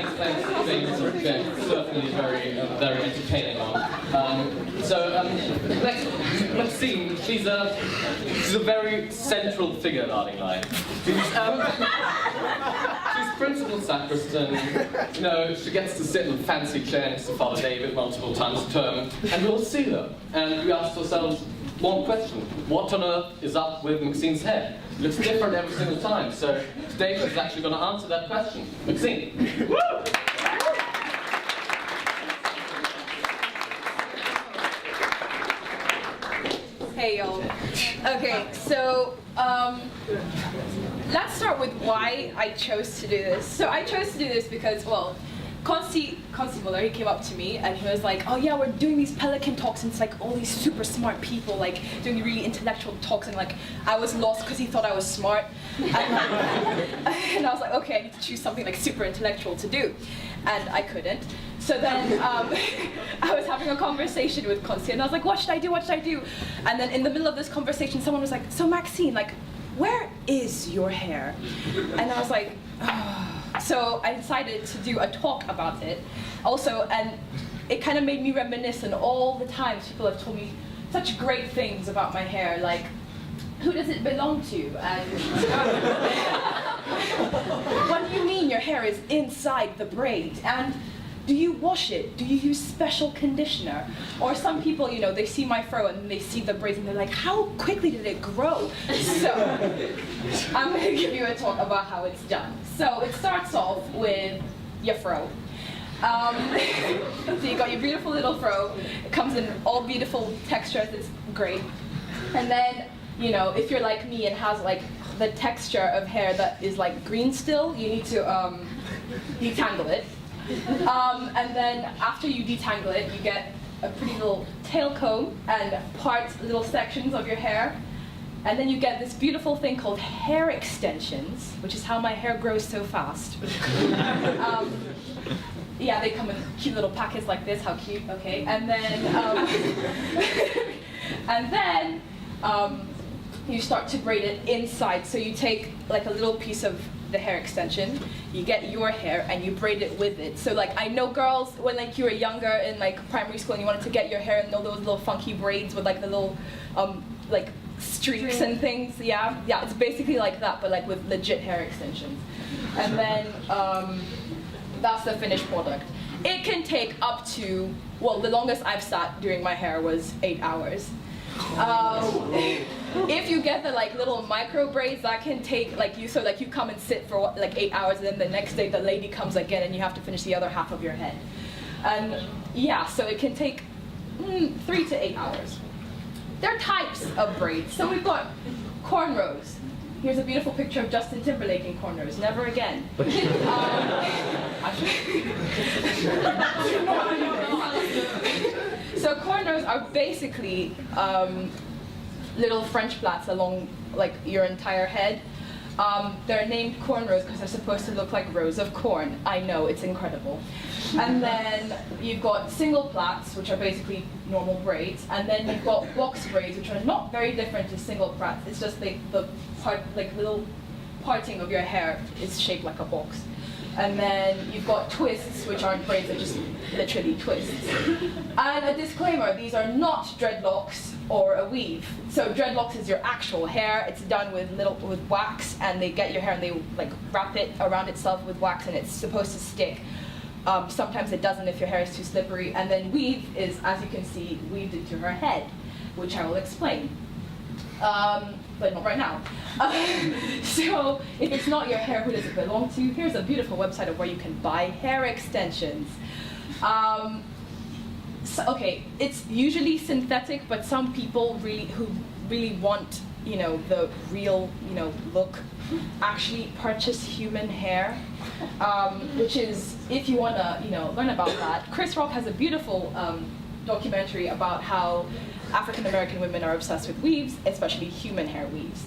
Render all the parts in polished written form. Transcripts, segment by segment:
thanks for being certainly very entertaining one. Maxine, she's a very central figure, darling line. She's principal sacristan. You know, she gets to sit in a fancy chair next to Father David multiple times a term, and we'll see her. And we asked ourselves one question: what on earth is up with Maxine's hair? It looks different every single time. So today she's actually going to answer that question. Maxine. Woo! Hey y'all. Okay, so let's start with why I chose to do this. So I chose to do this because, well, Consti Muller, he came up to me and he was like, oh yeah, we're doing these Pelican Talks, and it's like all these super smart people like doing really intellectual talks, and like I was lost because he thought I was smart. And I was like, okay, I need to choose something like super intellectual to do. And I couldn't. So then I was having a conversation with Consti and I was like, what should I do, what should I do? And then in the middle of this conversation, someone was like, so Maxine, like, where is your hair? And I was like, oh. So I decided to do a talk about it. Also, and it kind of made me reminisce on all the times people have told me such great things about my hair, like, who does it belong to? And what do you mean your hair is inside the braid? And do you wash it? Do you use special conditioner? Or some people, you know, they see my fro and they see the braids and they're like, how quickly did it grow? So I'm going to give you a talk about how it's done. So it starts off with your fro. So you got your beautiful little fro. It comes in all beautiful textures. It's great. And then, you know, if you're like me and has like the texture of hair that is like green still, you need to detangle it. And then after you detangle it, you get a pretty little tail comb and part little sections of your hair. And then you get this beautiful thing called hair extensions, which is how my hair grows so fast. Yeah, they come in cute little packets like this, how cute, okay. And then, you start to braid it inside. So you take like a little piece of the hair extension, you get your hair and you braid it with it. So like I know girls when like you were younger in like primary school and you wanted to get your hair in all those little funky braids with like the little like streaks and things. Yeah, it's basically like that, but like with legit hair extensions. And then that's the finished product. It can take up to, well, the longest I've sat during my hair was 8 hours. If you get the like little micro braids, that can take like you come and sit for like 8 hours, and then the next day the lady comes again and you have to finish the other half of your head. And yeah, so it can take 3 to 8 hours. There are types of braids. So we've got cornrows. Here's a beautiful picture of Justin Timberlake in cornrows. Never again. So cornrows are basically little French plaits along like your entire head. They're named cornrows because they're supposed to look like rows of corn. I know, it's incredible. And then you've got single plaits, which are basically normal braids, and then you've got box braids, which are not very different to single plaits. It's just like the part, like little parting of your hair is shaped like a box. And then you've got twists, which aren't braids, they're just literally twists. And a disclaimer, these are not dreadlocks or a weave. So dreadlocks is your actual hair. It's done with wax, and they get your hair and they like wrap it around itself with wax, and it's supposed to stick. Sometimes it doesn't if your hair is too slippery. And then weave is, as you can see, weaved into her head, which I will explain. But not right now. So if it's not your hair, who does it belong to? Here's a beautiful website of where you can buy hair extensions. So, okay, it's usually synthetic, but some people who really want, you know, the real, you know, look, actually purchase human hair, which is, if you want to, you know, learn about that. Chris Rock has a beautiful documentary about how African American women are obsessed with weaves, especially human hair weaves.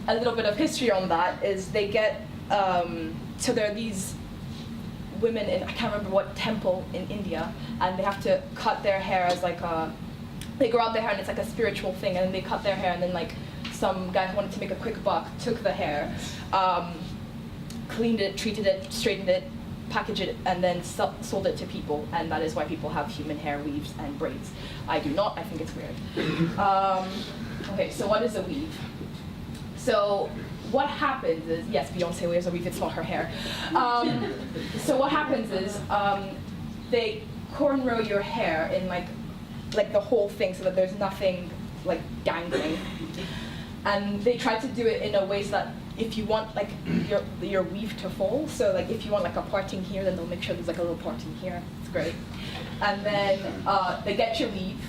A little bit of history on that is they get, so there are these women in, I can't remember what temple in India, and they have to cut their hair as like they grow out their hair and it's like a spiritual thing, and then they cut their hair, and then like some guy who wanted to make a quick buck took the hair, cleaned it, treated it, straightened it, package it, and then sold it to people, and that is why people have human hair weaves and braids. I do not. I think it's weird. Okay, so what is a weave? So what happens is, yes, Beyonce wears a weave. It's not her hair. So what happens is they cornrow your hair in like the whole thing, so that there's nothing like dangling. And they try to do it in a way so that if you want like your weave to fall, so like if you want like a parting here, then they'll make sure there's like a little parting here. It's great. And then they get your weave,